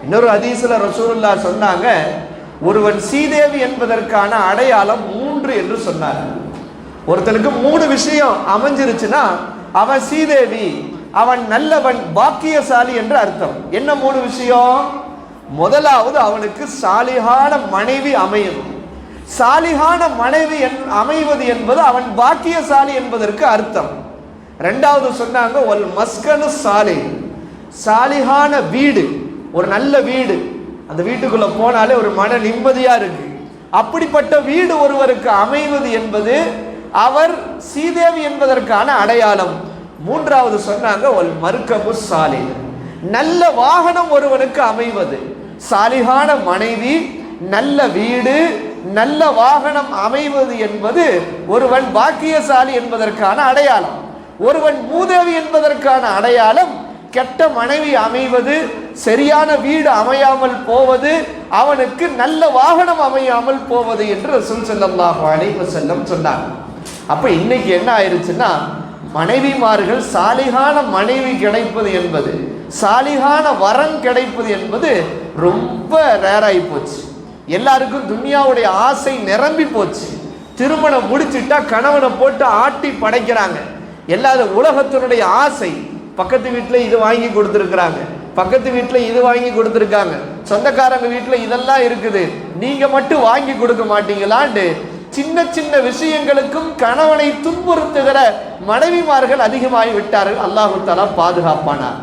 இன்னொரு ஹதீஸ்ல ரசூலுல்லாஹ் சொன்னாங்க, ஒருவன் சீதேவி என்பதற்கான அடையாளம் 3 என்று சொன்னார். ஒருத்தனுக்கு 3 விஷயம் அமைஞ்சிருச்சுன்னா அவன் சீதேவி, அவன் நல்லவன், பாக்கியசாலி என்று அர்த்தம். என்ன 3 விஷயம்? முதலாவது, அவனுக்கு சாலிஹான மனைவி அமையும். சாலிஹான மனைவி அமைவது என்பது அவன் பாக்கியசாலி என்பதற்கு அர்த்தம். ரெண்டாவது சொன்னாங்க, ஒல் மஸ்கனு சாலி, சாலிஹான வீடு, ஒரு நல்ல வீடு, அந்த வீட்டுக்குள்ள போனாலே ஒரு மன நிம்மதியா இருக்கு. அப்படிப்பட்ட வீடு ஒருவருக்கு அமைவது என்பது அவர் சீதேவி என்பதற்கான அடையாளம். மூன்றாவது சொன்னாங்க, ஒல் மர்கபு சாலி, நல்ல வாகனம் ஒருவனுக்கு அமைவது. சாலிஹான மனைவி, நல்ல வீடு, நல்ல வாகனம் அமைவது என்பது ஒருவன் பாக்கியசாலி என்பதற்கான அடையாளம். ஒருவன் மூதேவி என்பதற்கான அடையாளம் கெட்ட மனைவி அமைவது, சரியான வீடு அமையாமல் போவது, அவனுக்கு நல்ல வாகனம் அமையாமல் போவது என்று ரசூல் ஸல்லல்லாஹு அலைஹி வஸல்லம் சொன்னாங்க. அப்ப இன்னைக்கு என்ன ஆயிருச்சுன்னா, மனைவிமார்கள் சாலிஹான மனைவி கிடைப்பது என்பது, சாலிஹான வரன் கிடைப்பது என்பது ரொம்ப ரேராகி போச்சு. எல்லாருக்கும் துன்யாவுடைய ஆசை நிரம்பி போச்சு. திருமணம் முடிச்சுட்டா கணவனை போட்டு ஆட்டி படைக்கிறாங்க. எல்லா உலகத்தினுடைய ஆசை, பக்கத்து வீட்டில் இது வாங்கி கொடுத்துருக்குறாங்க, பக்கத்து வீட்டில் இது வாங்கி கொடுத்துருக்காங்க, சொந்தக்காரங்க வீட்டில் இதெல்லாம் இருக்குது, நீங்க மட்டும் வாங்கி கொடுக்க மாட்டீங்களான்னு சின்ன சின்ன விஷயங்களுக்கும் கணவனை துன்புறுத்துகிற மனைவிமார்கள் அதிகமாகி விட்டார்கள். அல்லாஹு தஆலா பாதுகாப்பானார்.